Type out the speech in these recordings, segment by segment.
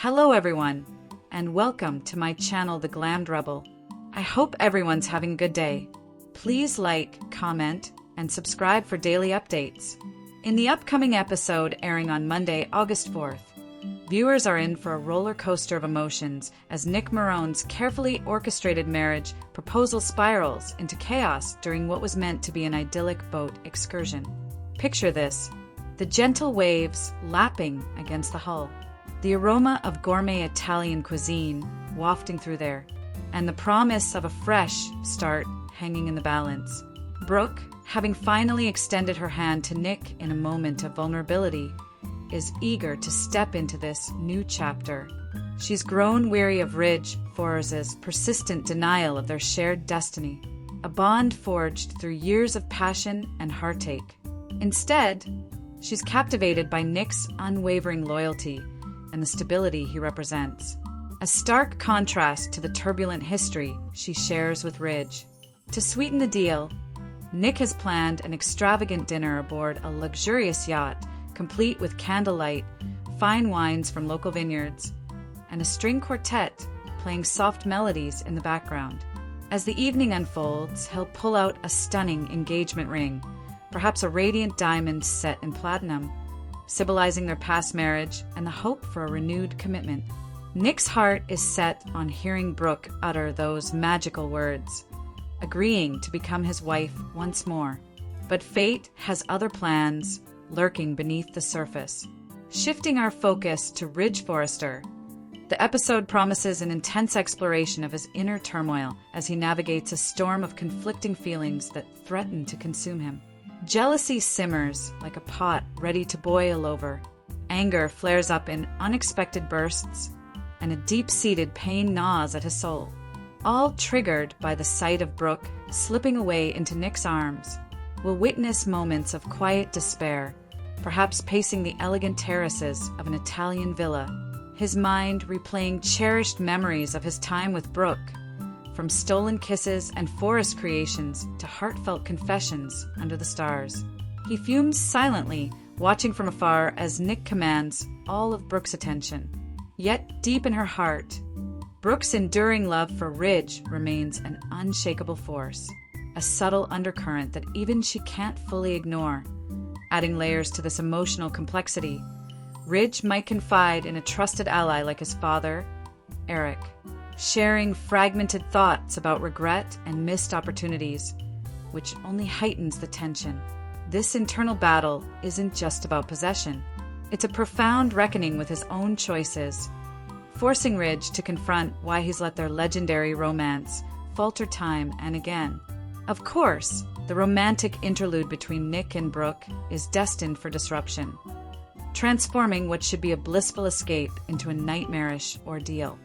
Hello everyone, and welcome to my channel, The Glammed Rebel. I hope everyone's having a good day. Please like, comment, and subscribe for daily updates. In the upcoming episode airing on Monday, August 4th, viewers are in for a roller coaster of emotions as Nick Marone's carefully orchestrated marriage proposal spirals into chaos during what was meant to be an idyllic boat excursion. Picture this: the gentle waves lapping against the hull, the aroma of gourmet Italian cuisine wafting through there, and the promise of a fresh start hanging in the balance. Brooke, having finally extended her hand to Nick in a moment of vulnerability, is eager to step into this new chapter. She's grown weary of Forrester's persistent denial of their shared destiny, a bond forged through years of passion and heartache. Instead, she's captivated by Nick's unwavering loyalty and the stability he represents, a stark contrast to the turbulent history she shares with Ridge. To sweeten the deal, Nick has planned an extravagant dinner aboard a luxurious yacht, complete with candlelight, fine wines from local vineyards, and a string quartet playing soft melodies in the background. As the evening unfolds, he'll pull out a stunning engagement ring, perhaps a radiant diamond set in platinum, symbolizing their past marriage and the hope for a renewed commitment. Nick's heart is set on hearing Brooke utter those magical words, agreeing to become his wife once more. But fate has other plans lurking beneath the surface. Shifting our focus to Ridge Forrester, the episode promises an intense exploration of his inner turmoil as he navigates a storm of conflicting feelings that threaten to consume him. Jealousy simmers like a pot ready to boil over. Anger flares up in unexpected bursts, and a deep-seated pain gnaws at his soul, all triggered by the sight of Brooke slipping away into Nick's arms. We'll witness moments of quiet despair, perhaps pacing the elegant terraces of an Italian villa, his mind replaying cherished memories of his time with Brooke, from stolen kisses and forest creations to heartfelt confessions under the stars. He fumes silently, watching from afar as Nick commands all of Brooke's attention. Yet deep in her heart, Brooke's enduring love for Ridge remains an unshakable force, a subtle undercurrent that even she can't fully ignore. Adding layers to this emotional complexity, Ridge might confide in a trusted ally like his father, Eric, sharing fragmented thoughts about regret and missed opportunities, which only heightens the tension. This internal battle isn't just about possession. It's a profound reckoning with his own choices, forcing Ridge to confront why he's let their legendary romance falter time and again. Of course, the romantic interlude between Nick and Brooke is destined for disruption, transforming what should be a blissful escape into a nightmarish ordeal.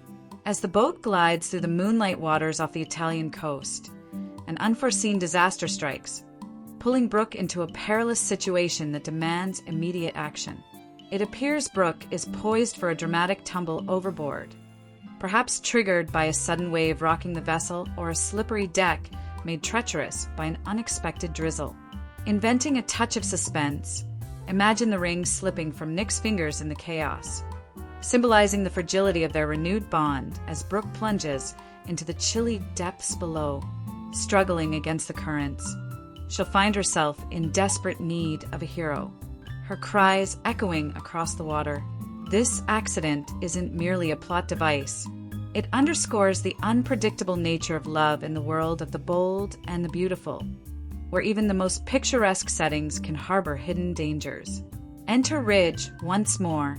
As the boat glides through the moonlight waters off the Italian coast, an unforeseen disaster strikes, pulling Brooke into a perilous situation that demands immediate action. It appears Brooke is poised for a dramatic tumble overboard, perhaps triggered by a sudden wave rocking the vessel or a slippery deck made treacherous by an unexpected drizzle. Inventing a touch of suspense, imagine the ring slipping from Nick's fingers in the chaos, symbolizing the fragility of their renewed bond as Brooke plunges into the chilly depths below, struggling against the currents. She'll find herself in desperate need of a hero, her cries echoing across the water. This accident isn't merely a plot device. It underscores the unpredictable nature of love in the world of the bold and the beautiful, where even the most picturesque settings can harbor hidden dangers. Enter Ridge once more,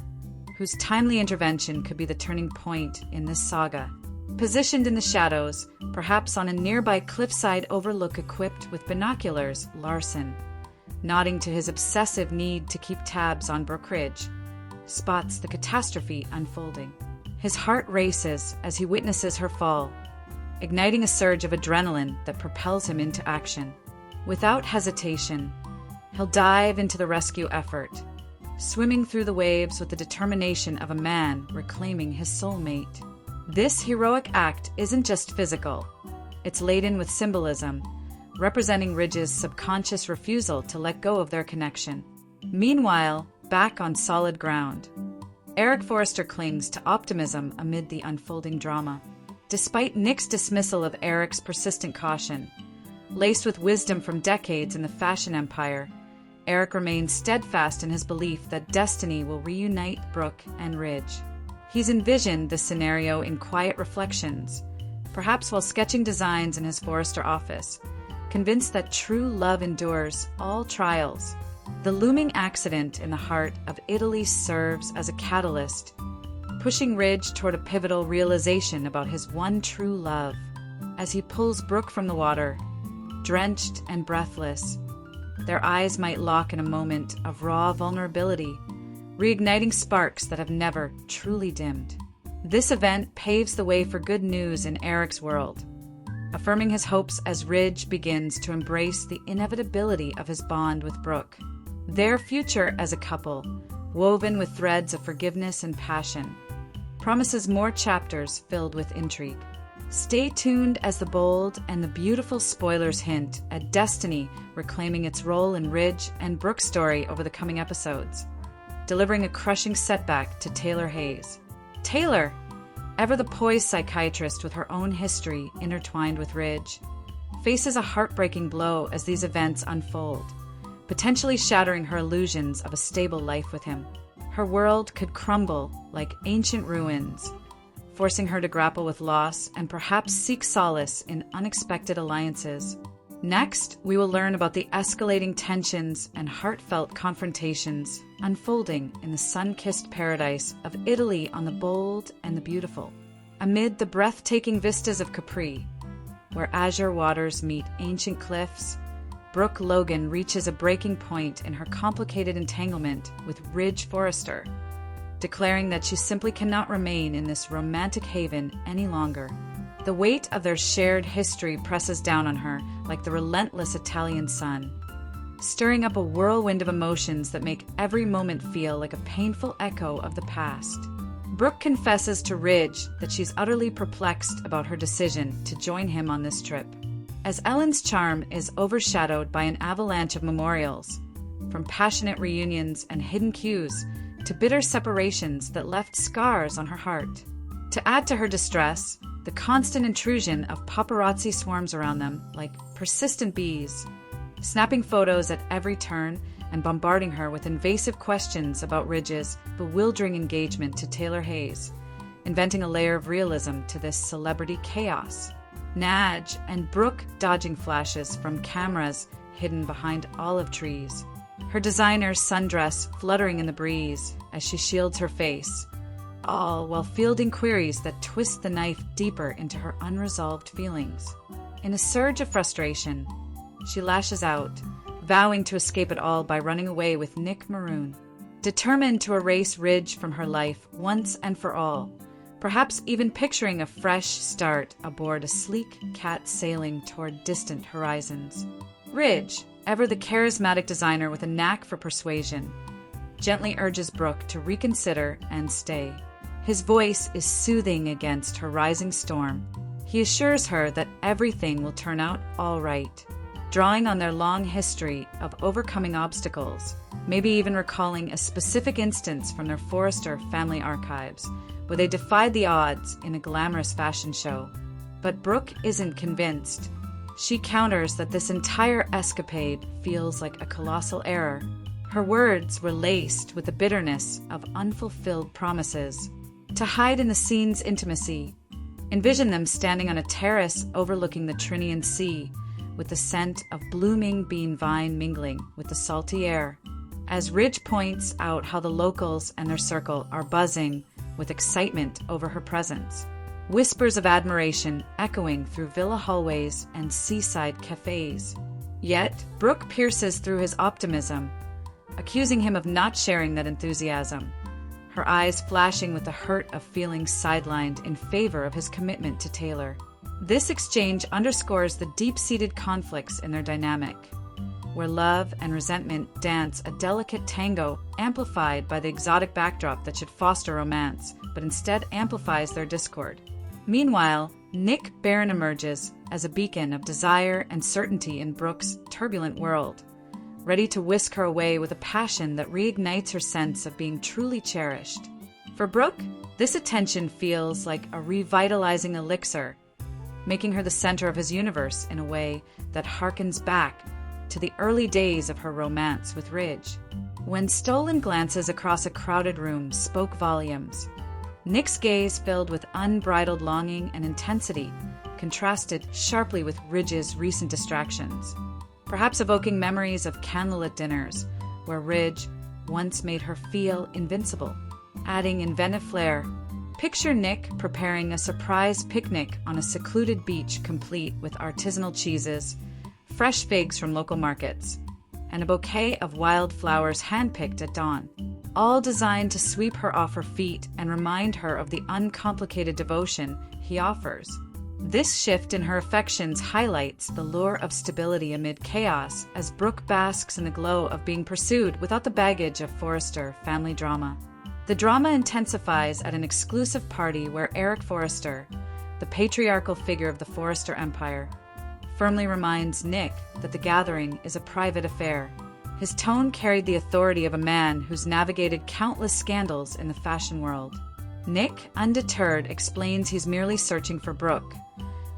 whose timely intervention could be the turning point in this saga. Positioned in the shadows, perhaps on a nearby cliffside overlook equipped with binoculars, Larson, nodding to his obsessive need to keep tabs on Brooke Ridge, spots the catastrophe unfolding. His heart races as he witnesses her fall, igniting a surge of adrenaline that propels him into action. Without hesitation, he'll dive into the rescue effort, swimming through the waves with the determination of a man reclaiming his soulmate. This heroic act isn't just physical. It's laden with symbolism, representing Ridge's subconscious refusal to let go of their connection. Meanwhile, back on solid ground, Eric Forrester clings to optimism amid the unfolding drama. Despite Nick's dismissal of Eric's persistent caution, laced with wisdom from decades in the fashion empire, Eric remains steadfast in his belief that destiny will reunite Brooke and Ridge. He's envisioned this scenario in quiet reflections, perhaps while sketching designs in his Forrester office, convinced that true love endures all trials. The looming accident in the heart of Italy serves as a catalyst, pushing Ridge toward a pivotal realization about his one true love. As he pulls Brooke from the water, drenched and breathless, their eyes might lock in a moment of raw vulnerability, reigniting sparks that have never truly dimmed. This event paves the way for good news in Eric's world, affirming his hopes as Ridge begins to embrace the inevitability of his bond with Brooke. Their future as a couple, woven with threads of forgiveness and passion, promises more chapters filled with intrigue. Stay tuned as the bold and the beautiful spoilers hint at destiny reclaiming its role in Ridge and Brooke's story over the coming episodes, delivering a crushing setback to Taylor Hayes. Taylor, ever the poised psychiatrist with her own history intertwined with Ridge, faces a heartbreaking blow as these events unfold, potentially shattering her illusions of a stable life with him. Her world could crumble like ancient ruins, forcing her to grapple with loss and perhaps seek solace in unexpected alliances. Next, we will learn about the escalating tensions and heartfelt confrontations unfolding in the sun-kissed paradise of Italy on the bold and the beautiful. Amid the breathtaking vistas of Capri, where azure waters meet ancient cliffs, Brooke Logan reaches a breaking point in her complicated entanglement with Ridge Forrester, declaring that she simply cannot remain in this romantic haven any longer. The weight of their shared history presses down on her like the relentless Italian sun, stirring up a whirlwind of emotions that make every moment feel like a painful echo of the past. Brooke confesses to Ridge that she's utterly perplexed about her decision to join him on this trip, as Ellen's charm is overshadowed by an avalanche of memorials, from passionate reunions and hidden cues to bitter separations that left scars on her heart. To add to her distress, the constant intrusion of paparazzi swarms around them like persistent bees, snapping photos at every turn and bombarding her with invasive questions about Ridge's bewildering engagement to Taylor Hayes, inventing a layer of realism to this celebrity chaos. Nadge and Brooke dodging flashes from cameras hidden behind olive trees, her designer sundress fluttering in the breeze as she shields her face, all while fielding queries that twist the knife deeper into her unresolved feelings. In a surge of frustration, she lashes out, vowing to escape it all by running away with Nick Maroon, determined to erase Ridge from her life once and for all, perhaps even picturing a fresh start aboard a sleek cat sailing toward distant horizons. Ridge, ever the charismatic designer with a knack for persuasion, gently urges Brooke to reconsider and stay. His voice is soothing against her rising storm. He assures her that everything will turn out all right, drawing on their long history of overcoming obstacles, maybe even recalling a specific instance from their ForresterFamily archives, where they defied the odds in a glamorous fashion show. But Brooke isn't convinced. She counters that this entire escapade feels like a colossal error. Her words were laced with the bitterness of unfulfilled promises. To hide in the scene's intimacy, envision them standing on a terrace overlooking the Trinian Sea, with the scent of blooming bean vine mingling with the salty air. As Ridge points out how the locals and their circle are buzzing with excitement over her presence, whispers of admiration echoing through villa hallways and seaside cafes. Yet, Brooke pierces through his optimism, accusing him of not sharing that enthusiasm, her eyes flashing with the hurt of feeling sidelined in favor of his commitment to Taylor. This exchange underscores the deep-seated conflicts in their dynamic, where love and resentment dance a delicate tango amplified by the exotic backdrop that should foster romance, but instead amplifies their discord. Meanwhile, Nick Barron emerges as a beacon of desire and certainty in Brooke's turbulent world, ready to whisk her away with a passion that reignites her sense of being truly cherished. For Brooke, this attention feels like a revitalizing elixir, making her the center of his universe in a way that harkens back to the early days of her romance with Ridge. When stolen glances across a crowded room spoke volumes, Nick's gaze filled with unbridled longing and intensity contrasted sharply with Ridge's recent distractions, perhaps evoking memories of candlelit dinners where Ridge once made her feel invincible. Adding inventive flair, picture Nick preparing a surprise picnic on a secluded beach complete with artisanal cheeses, fresh figs from local markets, and a bouquet of wildflowers handpicked at dawn, all designed to sweep her off her feet and remind her of the uncomplicated devotion he offers. This shift in her affections highlights the lure of stability amid chaos as Brooke basks in the glow of being pursued without the baggage of Forrester family drama. The drama intensifies at an exclusive party where Eric Forrester, the patriarchal figure of the Forrester empire, firmly reminds Nick that the gathering is a private affair. His tone carried the authority of a man who's navigated countless scandals in the fashion world. Nick, undeterred, explains he's merely searching for Brooke,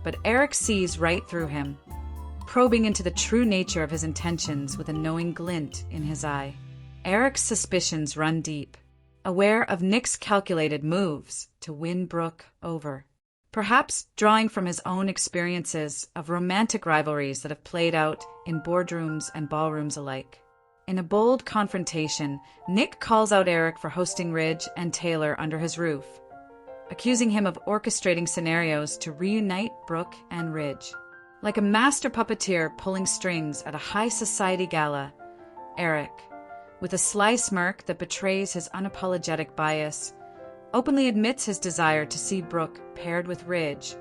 but Eric sees right through him, probing into the true nature of his intentions with a knowing glint in his eye. Eric's suspicions run deep, aware of Nick's calculated moves to win Brooke over, perhaps drawing from his own experiences of romantic rivalries that have played out in boardrooms and ballrooms alike. In a bold confrontation, Nick calls out Eric for hosting Ridge and Taylor under his roof, accusing him of orchestrating scenarios to reunite Brooke and Ridge. Like a master puppeteer pulling strings at a high society gala, Eric, with a sly smirk that betrays his unapologetic bias, openly admits his desire to see Brooke paired with Ridge,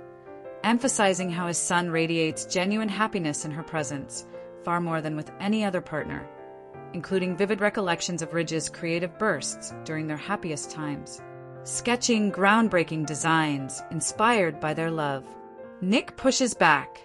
emphasizing how his son radiates genuine happiness in her presence, far more than with any other partner, including vivid recollections of Ridge's creative bursts during their happiest times, sketching groundbreaking designs inspired by their love. Nick pushes back,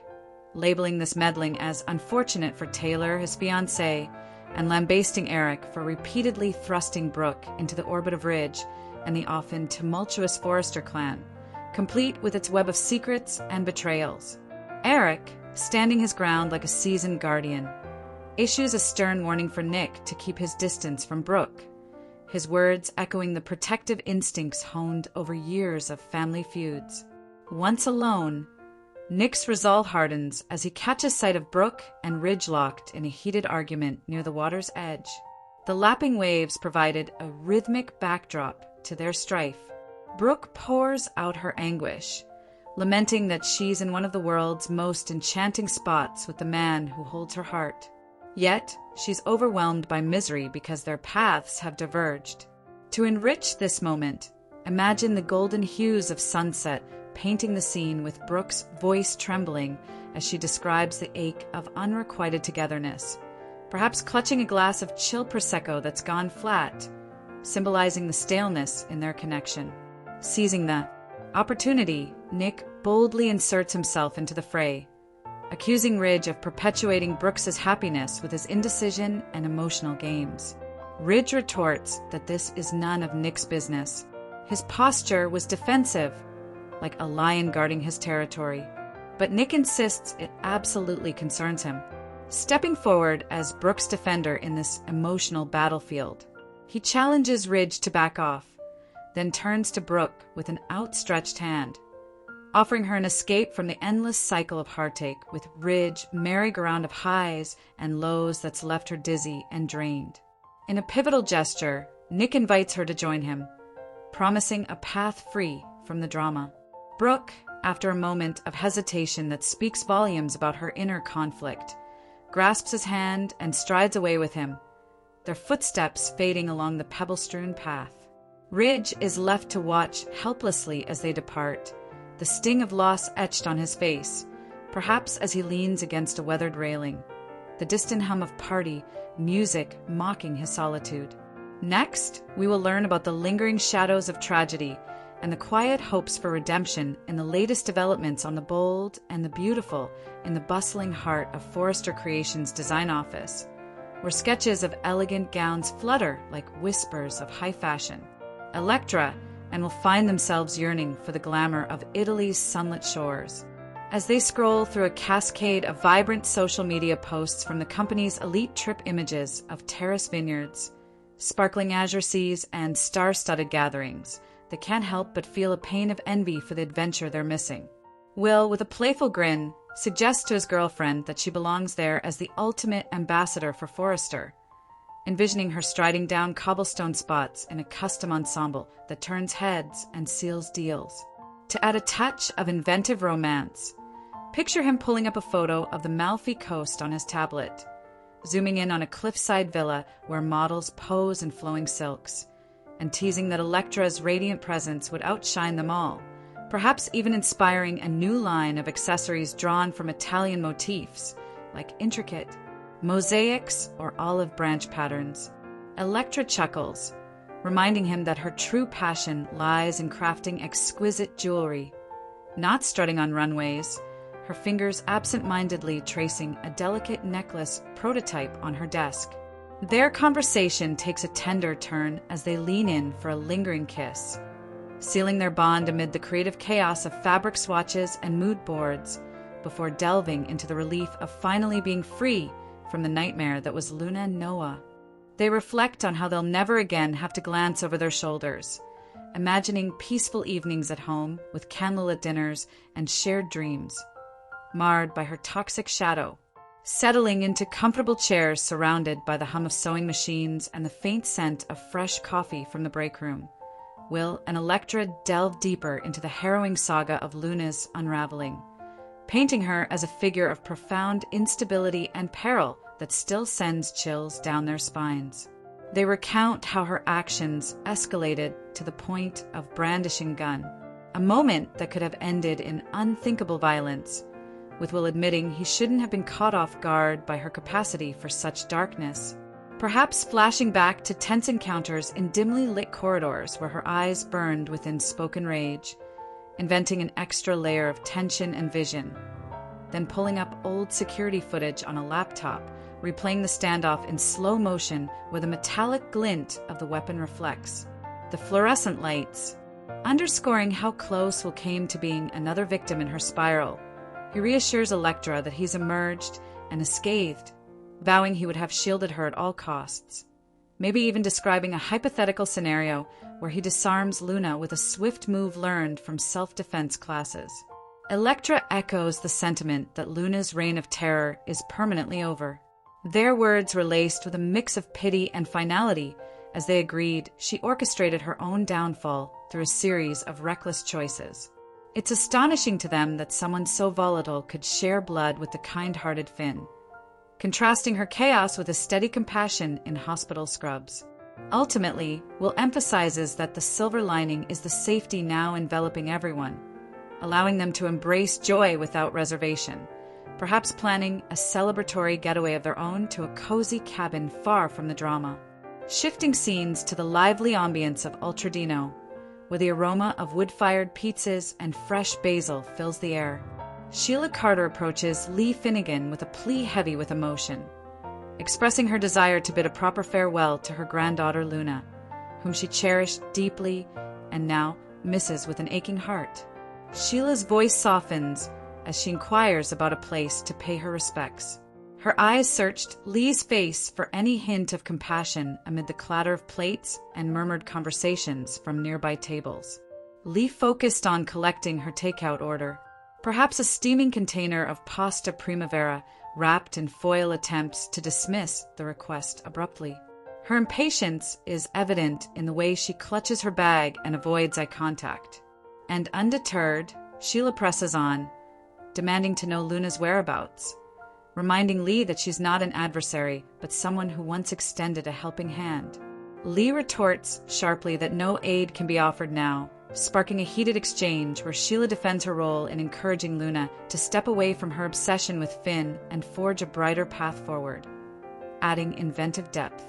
labeling this meddling as unfortunate for Taylor, his fiancée, and lambasting Eric for repeatedly thrusting Brooke into the orbit of Ridge and the often tumultuous Forrester clan, complete with its web of secrets and betrayals. Eric, standing his ground like a seasoned guardian, issues a stern warning for Nick to keep his distance from Brooke, his words echoing the protective instincts honed over years of family feuds. Once alone, Nick's resolve hardens as he catches sight of Brooke and Ridge locked in a heated argument near the water's edge. The lapping waves provided a rhythmic backdrop to their strife. Brooke pours out her anguish, lamenting that she's in one of the world's most enchanting spots with the man who holds her heart. Yet, she's overwhelmed by misery because their paths have diverged. To enrich this moment, imagine the golden hues of sunset painting the scene with Brooke's voice trembling as she describes the ache of unrequited togetherness, perhaps clutching a glass of chill Prosecco that's gone flat, symbolizing the staleness in their connection. Seizing the opportunity, Nick boldly inserts himself into the fray, accusing Ridge of perpetuating Brooks's happiness with his indecision and emotional games. Ridge retorts that this is none of Nick's business. His posture was defensive, like a lion guarding his territory, but Nick insists it absolutely concerns him. Stepping forward as Brooke's defender in this emotional battlefield, he challenges Ridge to back off, then turns to Brooke with an outstretched hand, offering her an escape from the endless cycle of heartache with Ridge merry-go-round of highs and lows that's left her dizzy and drained. In a pivotal gesture, Nick invites her to join him, promising a path free from the drama. Brooke, after a moment of hesitation that speaks volumes about her inner conflict, grasps his hand and strides away with him, their footsteps fading along the pebble-strewn path. Ridge is left to watch helplessly as they depart, the sting of loss etched on his face, perhaps as he leans against a weathered railing, the distant hum of party music mocking his solitude. Next, we will learn about the lingering shadows of tragedy and the quiet hopes for redemption in the latest developments on the bold and the beautiful in the bustling heart of Forrester Creations' design office, where sketches of elegant gowns flutter like whispers of high fashion. Electra, and will find themselves yearning for the glamour of Italy's sunlit shores. As they scroll through a cascade of vibrant social media posts from the company's elite trip images of terrace vineyards, sparkling azure seas, and star-studded gatherings, they can't help but feel a pain of envy for the adventure they're missing. Will, with a playful grin, suggests to his girlfriend that she belongs there as the ultimate ambassador for Forrester, envisioning her striding down cobblestone spots in a custom ensemble that turns heads and seals deals. To add a touch of inventive romance, picture him pulling up a photo of the Malfi coast on his tablet, zooming in on a cliffside villa where models pose in flowing silks, and teasing that Electra's radiant presence would outshine them all, perhaps even inspiring a new line of accessories drawn from Italian motifs, like intricate mosaics or olive branch patterns. Electra chuckles, reminding him that her true passion lies in crafting exquisite jewelry, not strutting on runways, her fingers absent-mindedly tracing a delicate necklace prototype on her desk. Their conversation takes a tender turn as they lean in for a lingering kiss, sealing their bond amid the creative chaos of fabric swatches and mood boards before delving into the relief of finally being free from the nightmare that was Luna and Noah. They reflect on how they'll never again have to glance over their shoulders, imagining peaceful evenings at home with candlelit dinners and shared dreams, marred by her toxic shadow. Settling into comfortable chairs surrounded by the hum of sewing machines and the faint scent of fresh coffee from the break room, Will and Electra delve deeper into the harrowing saga of Luna's unraveling, painting her as a figure of profound instability and peril that still sends chills down their spines. They recount how her actions escalated to the point of brandishing gun, a moment that could have ended in unthinkable violence, with Will admitting he shouldn't have been caught off guard by her capacity for such darkness, perhaps flashing back to tense encounters in dimly lit corridors where her eyes burned within spoken rage, inventing an extra layer of tension and vision, then pulling up old security footage on a laptop, replaying the standoff in slow motion where the metallic glint of the weapon reflects the fluorescent lights, underscoring how close Will came to being another victim in her spiral. He reassures Electra that he's emerged and unscathed, vowing he would have shielded her at all costs, maybe even describing a hypothetical scenario where he disarms Luna with a swift move learned from self-defense classes. Electra echoes the sentiment that Luna's reign of terror is permanently over. Their words were laced with a mix of pity and finality as they agreed she orchestrated her own downfall through a series of reckless choices. It's astonishing to them that someone so volatile could share blood with the kind-hearted Finn, contrasting her chaos with a steady compassion in hospital scrubs. Ultimately, Will emphasizes that the silver lining is the safety now enveloping everyone, allowing them to embrace joy without reservation, perhaps planning a celebratory getaway of their own to a cozy cabin far from the drama. Shifting scenes to the lively ambience of Ultradino, where the aroma of wood-fired pizzas and fresh basil fills the air. Sheila Carter approaches Lee Finnegan with a plea heavy with emotion, expressing her desire to bid a proper farewell to her granddaughter Luna, whom she cherished deeply and now misses with an aching heart. Sheila's voice softens as she inquires about a place to pay her respects. Her eyes searched Lee's face for any hint of compassion amid the clatter of plates and murmured conversations from nearby tables. Lee focused on collecting her takeout order, perhaps a steaming container of pasta primavera wrapped in foil attempts to dismiss the request abruptly. Her impatience is evident in the way she clutches her bag and avoids eye contact. And undeterred, Sheila presses on, demanding to know Luna's whereabouts, reminding Lee that she's not an adversary, but someone who once extended a helping hand. Lee retorts sharply that no aid can be offered now, sparking a heated exchange where Sheila defends her role in encouraging Luna to step away from her obsession with Finn and forge a brighter path forward, adding inventive depth.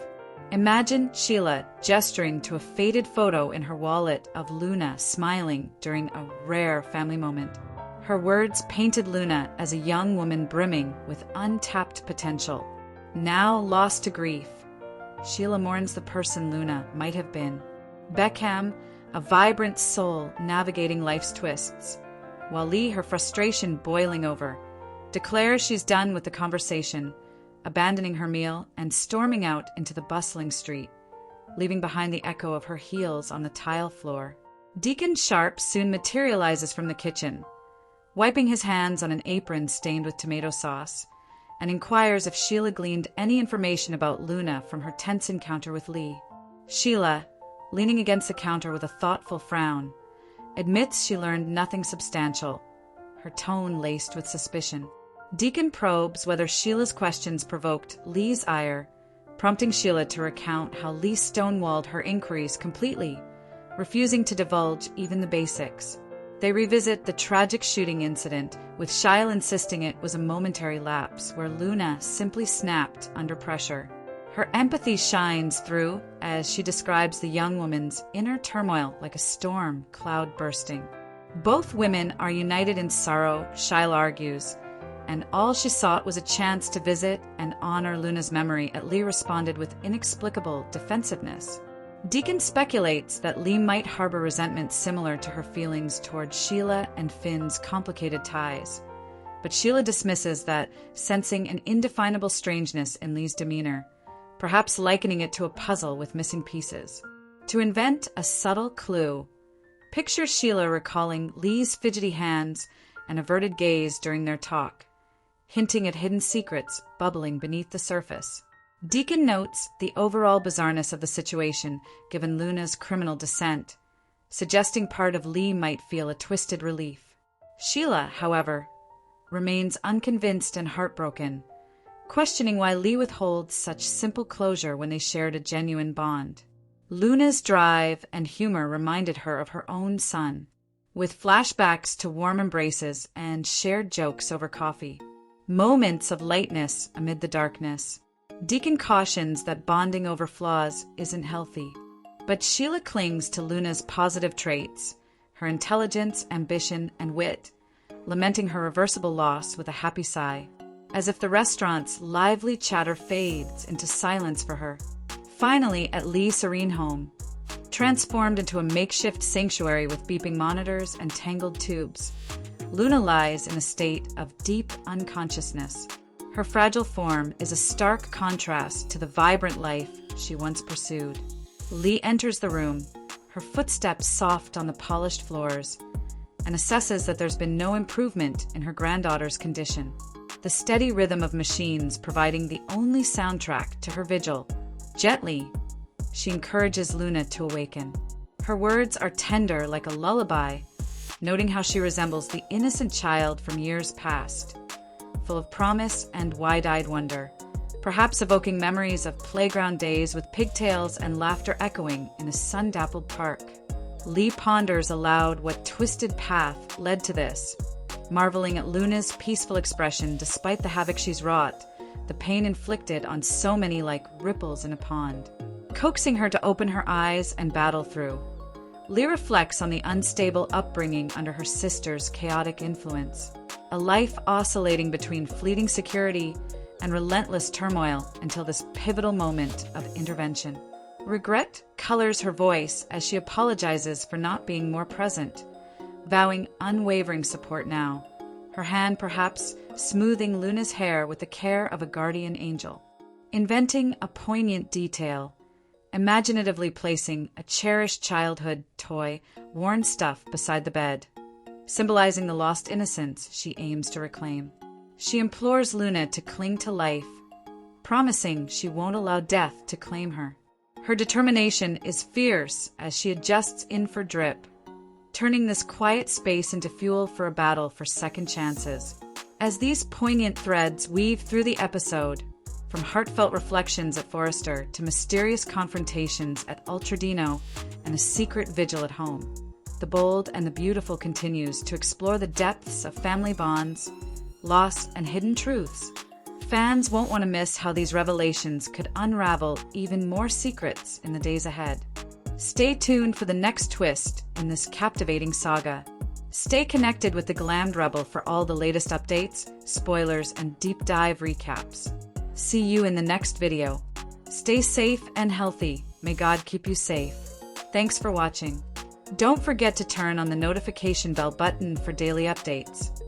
Imagine Sheila gesturing to a faded photo in her wallet of Luna smiling during a rare family moment. Her words painted Luna as a young woman brimming with untapped potential. Now lost to grief, Sheila mourns the person Luna might have been. Beckham, a vibrant soul navigating life's twists, while Lee, her frustration boiling over, declares she's done with the conversation, abandoning her meal and storming out into the bustling street, leaving behind the echo of her heels on the tile floor. Deacon Sharp soon materializes from the kitchen, wiping his hands on an apron stained with tomato sauce, and inquires if Sheila gleaned any information about Luna from her tense encounter with Lee. Sheila, leaning against the counter with a thoughtful frown, admits she learned nothing substantial, her tone laced with suspicion. Deacon probes whether Sheila's questions provoked Lee's ire, prompting Sheila to recount how Lee stonewalled her inquiries completely, refusing to divulge even the basics. They revisit the tragic shooting incident, with Sheila insisting it was a momentary lapse where Luna simply snapped under pressure. Her empathy shines through as she describes the young woman's inner turmoil like a storm cloud bursting. Both women are united in sorrow, Sheila argues, and all she sought was a chance to visit and honor Luna's memory. Lee responded with inexplicable defensiveness. Deacon speculates that Lee might harbor resentment similar to her feelings toward Sheila and Finn's complicated ties, but Sheila dismisses that, sensing an indefinable strangeness in Lee's demeanor, perhaps likening it to a puzzle with missing pieces. To invent a subtle clue, picture Sheila recalling Lee's fidgety hands and averted gaze during their talk, hinting at hidden secrets bubbling beneath the surface. Deacon notes the overall bizarreness of the situation given Luna's criminal descent, suggesting part of Lee might feel a twisted relief. Sheila, however, remains unconvinced and heartbroken, questioning why Lee withholds such simple closure when they shared a genuine bond. Luna's drive and humor reminded her of her own son, with flashbacks to warm embraces and shared jokes over coffee. Moments of lightness amid the darkness. Deacon cautions that bonding over flaws isn't healthy, but Sheila clings to Luna's positive traits, her intelligence, ambition, and wit, lamenting her reversible loss with a happy sigh, as if the restaurant's lively chatter fades into silence for her. Finally, at Lee's serene home, transformed into a makeshift sanctuary with beeping monitors and tangled tubes, Luna lies in a state of deep unconsciousness. Her fragile form is a stark contrast to the vibrant life she once pursued. Lee enters the room, her footsteps soft on the polished floors, and assesses that there's been no improvement in her granddaughter's condition. The steady rhythm of machines providing the only soundtrack to her vigil. Gently, she encourages Luna to awaken. Her words are tender like a lullaby, noting how she resembles the innocent child from years past, full of promise and wide-eyed wonder, perhaps evoking memories of playground days with pigtails and laughter echoing in a sun-dappled park. Lee ponders aloud what twisted path led to this, marveling at Luna's peaceful expression despite the havoc she's wrought, the pain inflicted on so many like ripples in a pond. Coaxing her to open her eyes and battle through, Lee reflects on the unstable upbringing under her sister's chaotic influence, a life oscillating between fleeting security and relentless turmoil until this pivotal moment of intervention. Regret colors her voice as she apologizes for not being more present, vowing unwavering support now, her hand perhaps smoothing Luna's hair with the care of a guardian angel. Inventing a poignant detail, imaginatively placing a cherished childhood toy, worn stuff beside the bed, symbolizing the lost innocence she aims to reclaim. She implores Luna to cling to life, promising she won't allow death to claim her. Her determination is fierce as she adjusts in for drip, turning this quiet space into fuel for a battle for second chances. As these poignant threads weave through the episode, from heartfelt reflections at Forrester to mysterious confrontations at Ultradino and a secret vigil at home, The Bold and the Beautiful continues to explore the depths of family bonds, loss, and hidden truths. Fans won't want to miss how these revelations could unravel even more secrets in the days ahead. Stay tuned for the next twist in this captivating saga. Stay connected with the Glammed Rebel for all the latest updates, spoilers, and deep dive recaps. See you in the next video. Stay safe and healthy. May God keep you safe. Thanks for watching. Don't forget to turn on the notification bell button for daily updates.